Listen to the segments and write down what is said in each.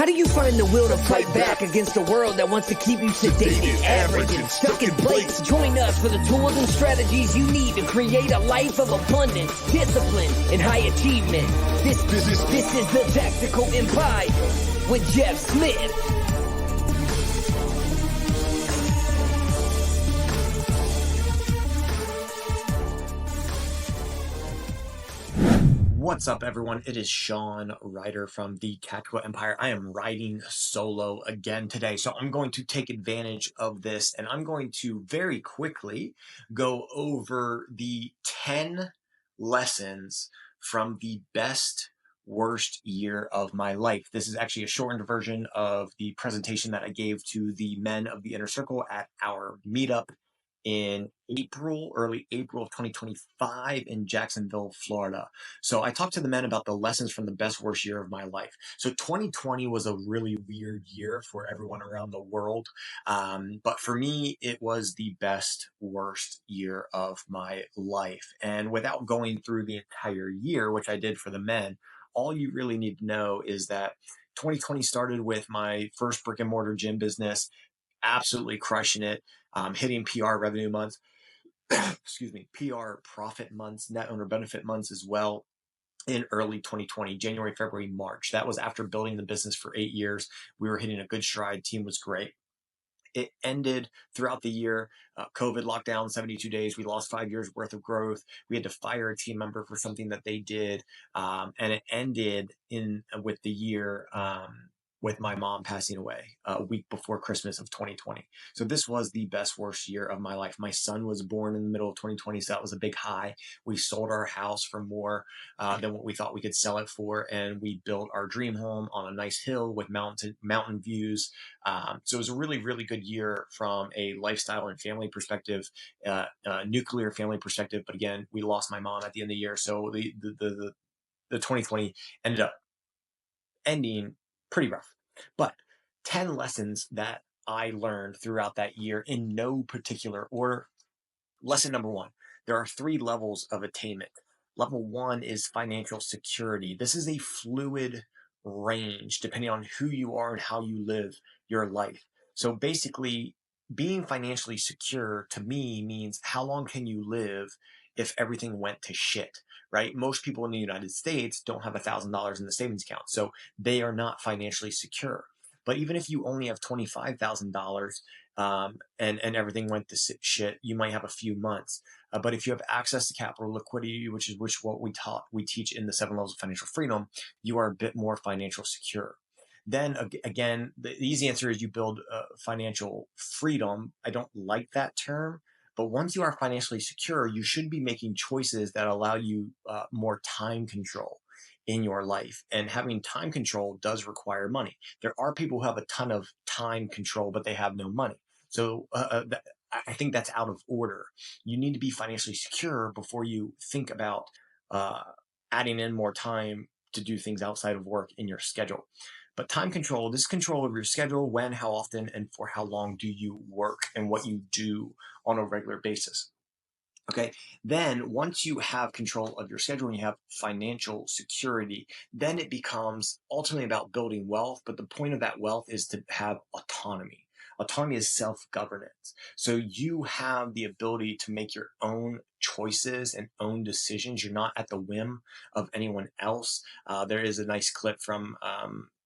How do you find the will to fight back against a world that wants to keep you sedated, average, and stuck in place? Join us for the tools and strategies you need to create a life of abundance, discipline, and high achievement. This is the Tactical Empire with Jeff Smith. What's up, everyone? It is Shawn Rider from the Tactical Empire. I am riding solo again today, so I'm going to take advantage of this, and I'm going to very quickly go over the 10 lessons from the best worst year of my life. This is actually a shortened version of the presentation that I gave to the men of the inner circle at our meetup in early April of 2025 in Jacksonville, Florida. So I talked to the men about the lessons from the best worst year of my life. So 2020 was a really weird year for everyone around the world. But for me, it was the best worst year of my life. And without going through the entire year, which I did for the men, all you really need to know is that 2020 started with my first brick and mortar gym business, absolutely crushing it. Hitting PR revenue months, PR profit months, net owner benefit months as well in early 2020, January, February, March. That was after building the business for 8 years. We were hitting a good stride. Team was great. It ended throughout the year. COVID lockdown, 72 days. We lost 5 years worth of growth. We had to fire a team member for something that they did. And it ended with the year, with my mom passing away a week before Christmas of 2020. So this was the best worst year of my life. My son was born in the middle of 2020, so that was a big high. We sold our house for more than what we thought we could sell it for, and we built our dream home on a nice hill with mountain views. So it was a really, really good year from a lifestyle and family perspective, nuclear family perspective. But again, we lost my mom at the end of the year, so the 2020 ended up ending pretty rough. But 10 lessons that I learned throughout that year in no particular order. Lesson number 1, there are 3 levels of attainment. Level 1 is financial security. This is a fluid range depending on who you are and how you live your life. So basically, being financially secure to me means how long can you live if everything went to shit, right? Most people in the United States don't have $1,000 in the savings account, so they are not financially secure. But even if you only have $25,000 and everything went to shit, you might have a few months. But if you have access to capital liquidity, which is what we teach in the 7 levels of financial freedom, you are a bit more financial secure. Then again, the easy answer is you build financial freedom. I don't like that term. But once you are financially secure, you should be making choices that allow you more time control in your life. And having time control does require money. There are people who have a ton of time control, but they have no money. So I think that's out of order. You need to be financially secure before you think about adding in more time to do things outside of work in your schedule. But time control, this is control of your schedule, when, how often, and for how long do you work and what you do on a regular basis. Okay, then once you have control of your schedule and you have financial security, then it becomes ultimately about building wealth. But the point of that wealth is to have autonomy. Autonomy is self-governance. So you have the ability to make your own choices and own decisions. You're not at the whim of anyone else. There is a nice clip from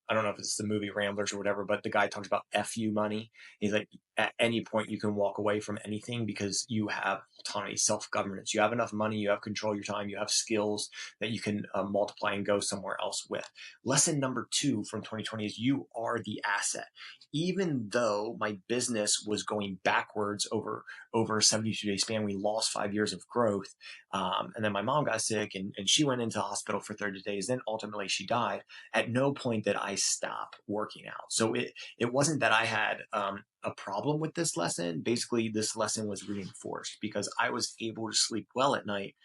I don't know if it's the movie Ramblers or whatever, but the guy talks about FU money. He's like, at any point you can walk away from anything because you have autonomy, self-governance. You have enough money, you have control of your time, you have skills that you can multiply and go somewhere else with. Lesson number 2 from 2020 is you are the asset. Even though my business was going backwards over a 72-day span, we lost 5 years of growth. And then my mom got sick and she went into hospital for 30 days. Then ultimately she died. At no point did I stop working out. So it wasn't that I had a problem with this lesson. Basically, this lesson was reinforced because I was able to sleep well at night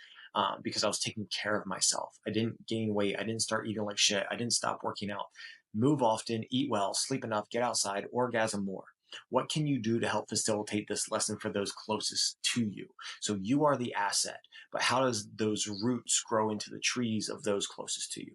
because I was taking care of myself. I didn't gain weight. I didn't start eating like shit. I didn't stop working out. Move often, eat well, sleep enough, get outside, orgasm more. What can you do to help facilitate this lesson for those closest to you? So you are the asset, but how does those roots grow into the trees of those closest to you?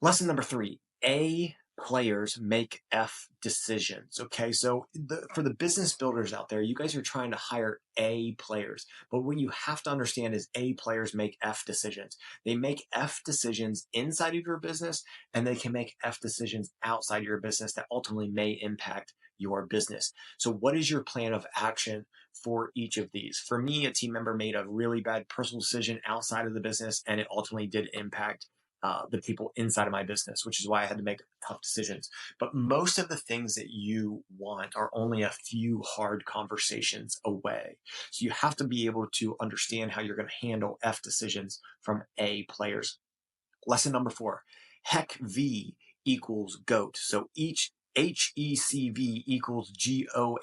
Lesson number 3, A players make F decisions. Okay, so for the business builders out there, you guys are trying to hire A players, but what you have to understand is A players make F decisions. They make F decisions inside of your business, and they can make F decisions outside your business that ultimately may impact your business. So, what is your plan of action for each of these? For me, a team member made a really bad personal decision outside of the business, and it ultimately did impact the people inside of my business, which is why I had to make tough decisions. But most of the things that you want are only a few hard conversations away. So you have to be able to understand how you're going to handle F decisions from A players. Lesson number 4, heck V equals GOAT. So each HECV equals GOAT.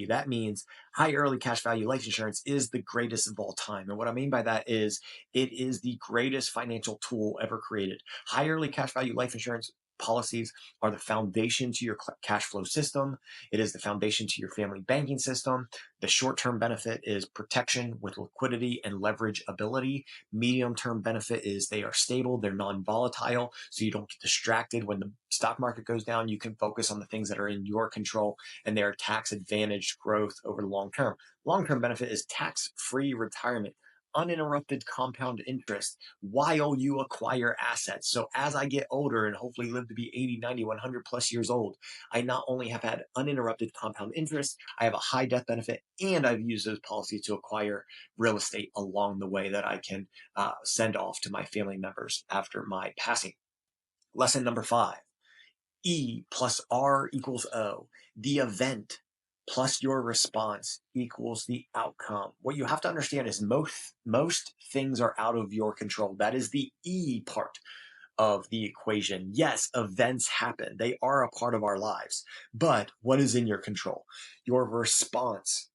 That means high early cash value life insurance is the greatest of all time. And what I mean by that is it is the greatest financial tool ever created. High early cash value life insurance policies are the foundation to your cash flow system. It is the foundation to your family banking system. The short-term benefit is protection with liquidity and leverage ability. Medium-term benefit is they are stable, they're non-volatile, so you don't get distracted when the stock market goes down. You can focus on the things that are in your control, and they are tax-advantaged growth over the long term. Long-term benefit is tax-free retirement, uninterrupted compound interest while you acquire assets. So as I get older and hopefully live to be 80, 90, 100 plus years old, I not only have had uninterrupted compound interest, I have a high death benefit, and I've used those policies to acquire real estate along the way that I can send off to my family members after my passing. Lesson number 5, E plus R equals O. The event plus your response equals the outcome. What you have to understand is most things are out of your control. That is the E part of the equation. Yes, events happen. They are a part of our lives. But what is in your control? Your response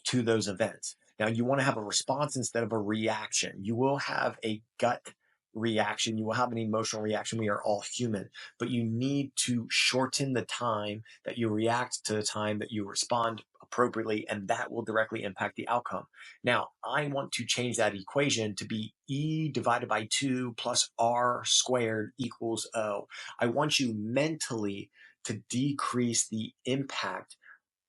to those events. Now, you want to have a response instead of a reaction. You will have a gut reaction. You will have an emotional reaction. We are all human, but you need to shorten the time that you react to the time that you respond appropriately, and that will directly impact the outcome. Now, I want to change that equation to be E divided by 2 plus R squared equals O. I want you mentally to decrease the impact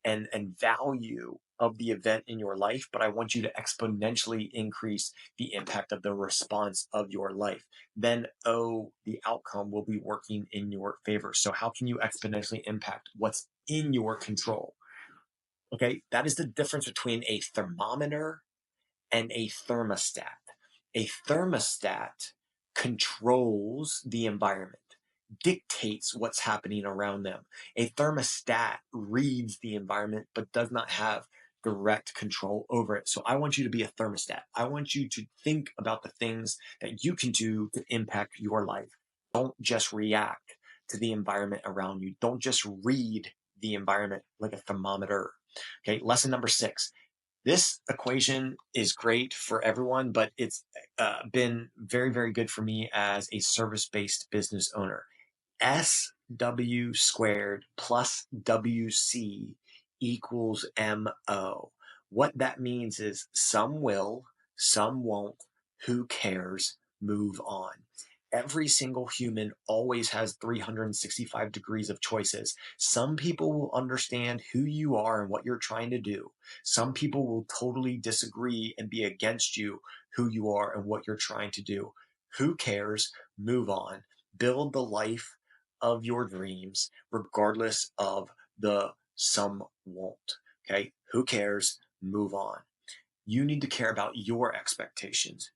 and value of the event in your life, but I want you to exponentially increase the impact of the response of your life. Then, the outcome will be working in your favor. So, how can you exponentially impact what's in your control? Okay, that is the difference between a thermometer and a thermostat. A thermostat controls the environment, dictates what's happening around them. A thermostat reads the environment but does not have direct control over it. So I want you to be a thermostat. I want you to think about the things that you can do to impact your life. Don't just react to the environment around you. Don't just read the environment like a thermometer. Okay, lesson number 6. This equation is great for everyone, but it's been very, very good for me as a service-based business owner. SW squared plus WC equals MO. What that means is some will, some won't, who cares, move on. Every single human always has 365 degrees of choices. Some people will understand who you are and what you're trying to do. Some people will totally disagree and be against you, who you are and what you're trying to do. Who cares? Move on. Build the life of your dreams, regardless of the some won't. Okay? Who cares? Move on. You need to care about your expectations,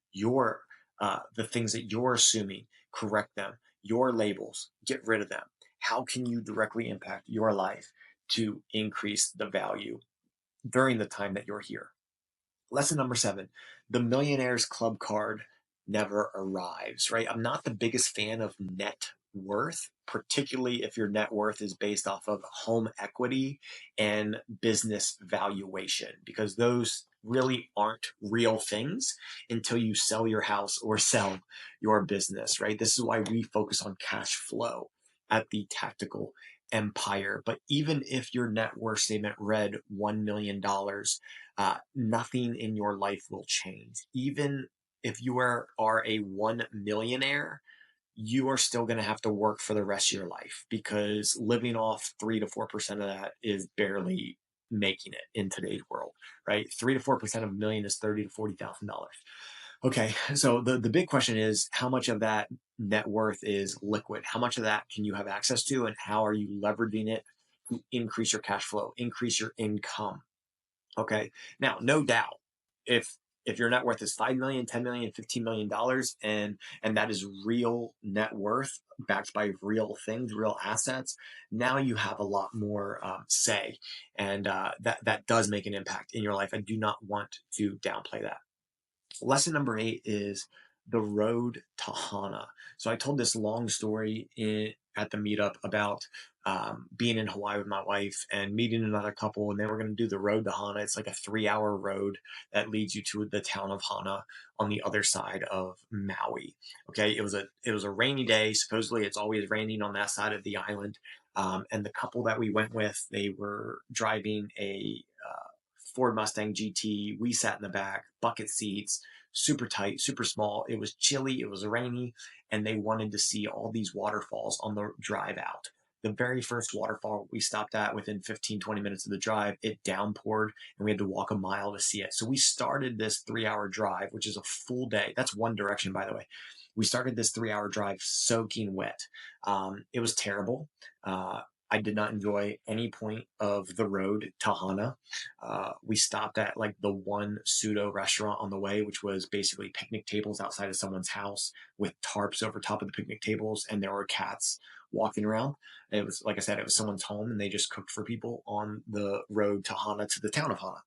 the things that you're assuming, correct them. Your labels, get rid of them. How can you directly impact your life to increase the value during the time that you're here? Lesson number 7, the Millionaires Club card never arrives, right? I'm not the biggest fan of net worth, particularly if your net worth is based off of home equity and business valuation, because those really aren't real things until you sell your house or sell your business, right? This is why we focus on cash flow at the Tactical Empire. But even if your net worth statement read $1 million, nothing in your life will change. Even if you are a 1 millionaire, you are still going to have to work for the rest of your life, because living off 3 to 4% of that is barely making it in today's world, right? 3 to 4% of a million is $30,000 to $40,000. Okay, so the big question is, how much of that net worth is liquid? How much of that can you have access to, and how are you leveraging it to increase your cash flow, increase your income? Okay. Now, no doubt, if your net worth is 5 million, 10 million, $15 million, and that is real net worth backed by real things, real assets, now you have a lot more say, and that does make an impact in your life. I do not want to downplay that. Lesson number 8 is the road to Hana. So I told this long story at the meetup about being in Hawaii with my wife and meeting another couple, and they were going to do the road to Hana. It's like a 3-hour road that leads you to the town of Hana on the other side of Maui. Okay, it was a rainy day. Supposedly, it's always raining on that side of the island. And the couple that we went with, they were driving a Ford Mustang GT. We sat in the back, bucket seats, super tight, super small. It was chilly, it was rainy, and they wanted to see all these waterfalls on the drive out. The very first waterfall we stopped at, within 15, 20 minutes of the drive, it downpoured and we had to walk a mile to see it. So we started this 3-hour drive, which is a full day. That's one direction, by the way. We started this 3-hour drive soaking wet. It was terrible. I did not enjoy any point of the road to Hana. We stopped at like the one pseudo restaurant on the way, which was basically picnic tables outside of someone's house with tarps over top of the picnic tables, and there were cats walking around. It was, like I said, it was someone's home, and they just cooked for people on the road to Hana, to the town of Hana.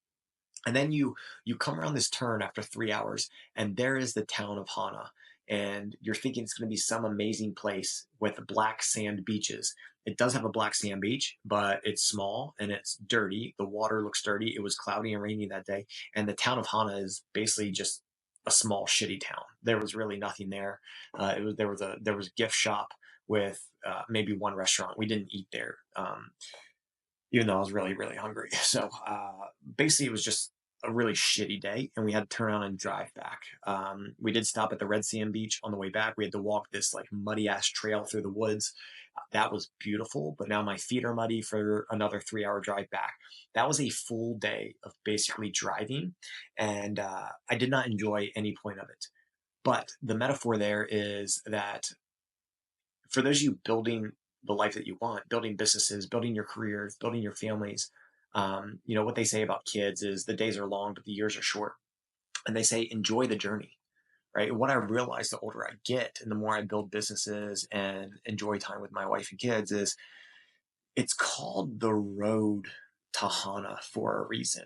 And then you come around this turn after 3 hours, and there is the town of Hana. And you're thinking it's going to be some amazing place with black sand beaches. It does have a black sand beach, but it's small and it's dirty. The water looks dirty. It was cloudy and rainy that day. And the town of Hana is basically just a small, shitty town. There was really nothing there. There was a gift shop with maybe one restaurant. We didn't eat there. Even though I was really, really hungry. So basically, it was just a really shitty day, and we had to turn around and drive back. We did stop at the Red Sand Beach on the way back. We had to walk this like muddy ass trail through the woods. That was beautiful, but now my feet are muddy for another 3-hour drive back. That was a full day of basically driving, and I did not enjoy any point of it. But the metaphor there is that for those of you building the life that you want, building businesses, building your careers, building your families, what they say about kids is the days are long, but the years are short. And they say, enjoy the journey, right? And what I realize the older I get and the more I build businesses and enjoy time with my wife and kids is it's called the road to Hana for a reason.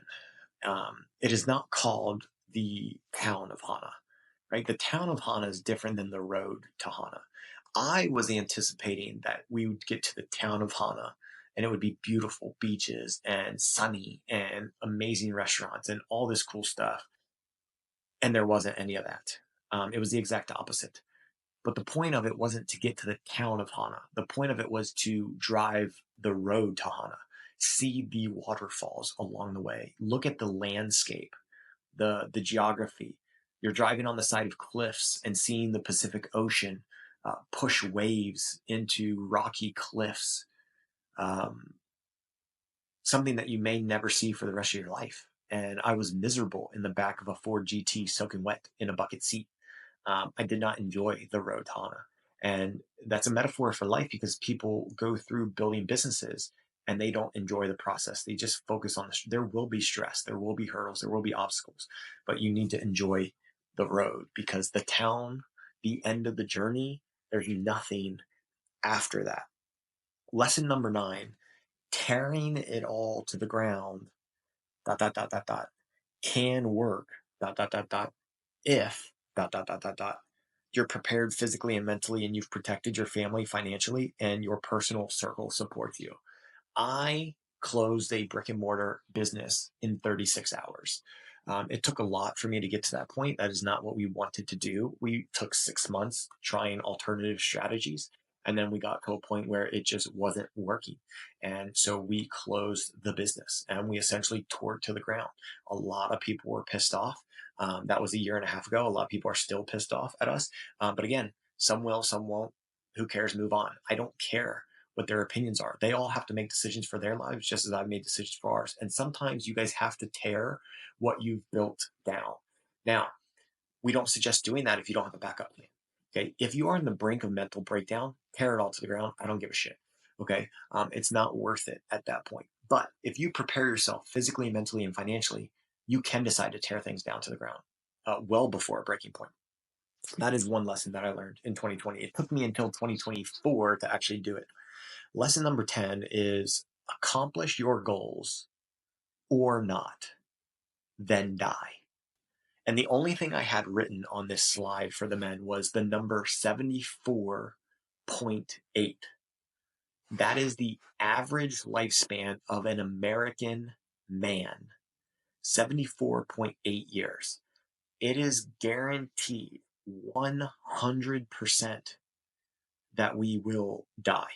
It is not called the town of Hana, right? The town of Hana is different than the road to Hana. I was anticipating that we would get to the town of Hana and it would be beautiful beaches and sunny and amazing restaurants and all this cool stuff. And there wasn't any of that. It was the exact opposite. But the point of it wasn't to get to the town of Hana. The point of it was to drive the road to Hana, see the waterfalls along the way, look at the landscape, the geography. You're driving on the side of cliffs and seeing the Pacific Ocean push waves into rocky cliffs, something that you may never see for the rest of your life. And I was miserable in the back of a Ford GT soaking wet in a bucket seat. I did not enjoy the road to Hana. And that's a metaphor for life, because people go through building businesses and they don't enjoy the process. They just focus on there will be stress, there will be hurdles, there will be obstacles, but you need to enjoy the road, because the town, the end of the journey, there's nothing after that. Lesson number 9, tearing it all to the ground, dot, dot, dot, dot, dot, can work, dot, dot, dot, dot, if, dot, dot, dot, dot, dot, you're prepared physically and mentally, and you've protected your family financially, and your personal circle supports you. I closed a brick and mortar business in 36 hours. It took a lot for me to get to that point. That is not what we wanted to do. We took 6 months trying alternative strategies. And then we got to a point where it just wasn't working. And so we closed the business and we essentially tore it to the ground. A lot of people were pissed off. That was a year and a half ago. A lot of people are still pissed off at us. But again, Some will, some won't. Who cares? Move on. I don't care what their opinions are. They all have to make decisions for their lives just as I've made decisions for ours. And sometimes you guys have to tear what you've built down. Now, we don't suggest doing that if you don't have a backup plan. Okay. If you are on the brink of mental breakdown, tear it all to the ground. I don't give a shit. Okay. It's not worth it at that point. But if you prepare yourself physically, mentally, and financially, you can decide to tear things down to the ground well before a breaking point. That is one lesson that I learned in 2020. It took me until 2024 to actually do it. Lesson number 10 is accomplish your goals or not, then die. And the only thing I had written on this slide for the men was the number 74.8. That is the average lifespan of an American man, 74.8 years. It is guaranteed 100% that we will die.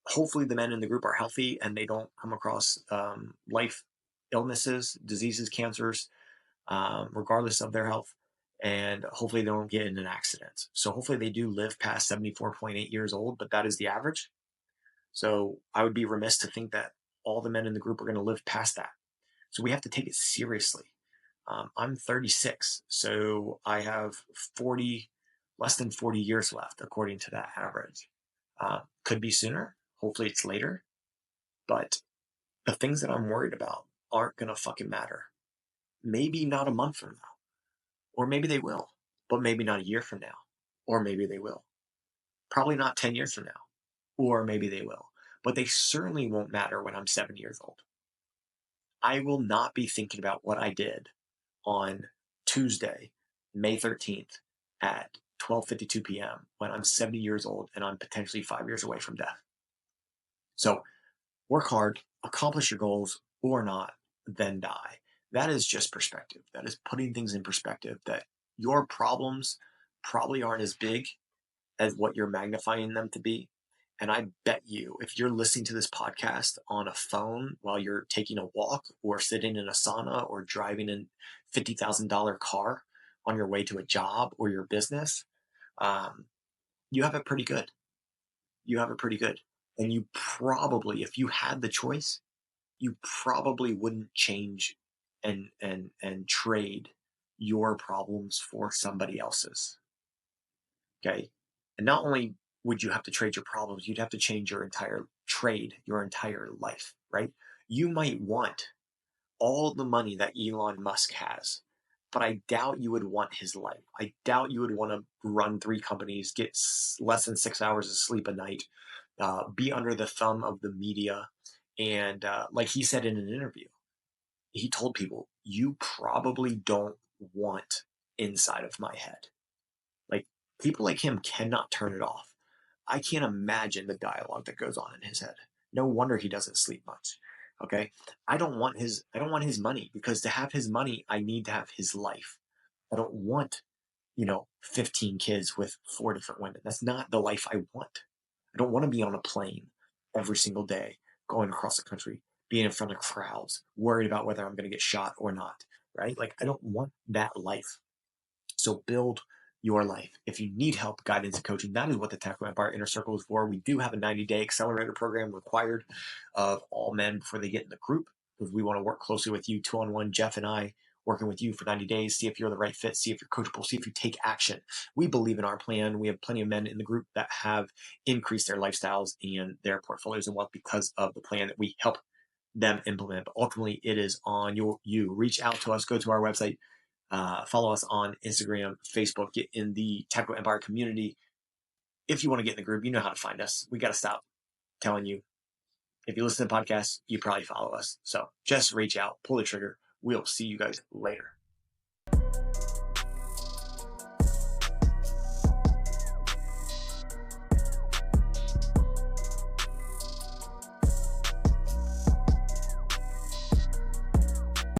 Hopefully the men in the group are healthy and they don't come across life illnesses, diseases, cancers, regardless of their health. And hopefully they don't get in an accident. So hopefully they do live past 74.8 years old, but that is the average. So I would be remiss to think that all the men in the group are going to live past that. So we have to take it seriously. I'm 36, so I have less than 40 years left, according to that average. Could be sooner. Hopefully it's later. But the things that I'm worried about aren't going to fucking matter. Maybe not a month from now. Or maybe they will. But maybe not a year from now. Or maybe they will. Probably not 10 years from now. Or maybe they will. But they certainly won't matter when I'm 7 years old. I will not be thinking about what I did on Tuesday, May 13th at 12:52 p.m. when I'm 70 years old and I'm potentially 5 years away from death. So work hard, accomplish your goals or not, then die. That is just perspective. That is putting things in perspective, that your problems probably aren't as big as what you're magnifying them to be. And I bet you, if you're listening to this podcast on a phone while you're taking a walk or sitting in a sauna or driving a $50,000 car on your way to a job or your business, you have it pretty good. You have it pretty good. And you probably, if you had the choice, you probably wouldn't change and trade your problems for somebody else's. Okay. And not only would you have to trade your problems, you'd have to change your entire life, right? You might want all the money that Elon Musk has, but I doubt you would want his life. I doubt you would want to run 3 companies, get less than 6 hours of sleep a night, be under the thumb of the media. And like he said in an interview, he told people, you probably don't want inside of my head. Like, people like him cannot turn it off. I can't imagine the dialogue that goes on in his head. No wonder he doesn't sleep much. Okay. I don't want his money, because to have his money, I need to have his life. I don't want, 15 kids with 4 different women. That's not the life I want. I don't want to be on a plane every single day, going across the country, being in front of crowds, worried about whether I'm going to get shot or not. Right? Like, I don't want that life. So build your life. If you need help, guidance, and coaching, that is what the Tackle Empire Inner Circle is for. We do have a 90-day accelerator program required of all men before they get in the group, because we want to work closely with you 2-on-1, Jeff and I, working with you for 90 days, see if you're the right fit, see if you're coachable, see if you take action. We believe in our plan. We have plenty of men in the group that have increased their lifestyles and their portfolios and wealth because of the plan that we help them implement. But ultimately, it is on you. Reach out to us, go to our website, follow us on Instagram, Facebook, get in the Tackle Empire community. If you want to get in the group, you know how to find us. We got to stop telling you. If you listen to the podcast, you probably follow us. So just reach out, pull the trigger. We'll see you guys later.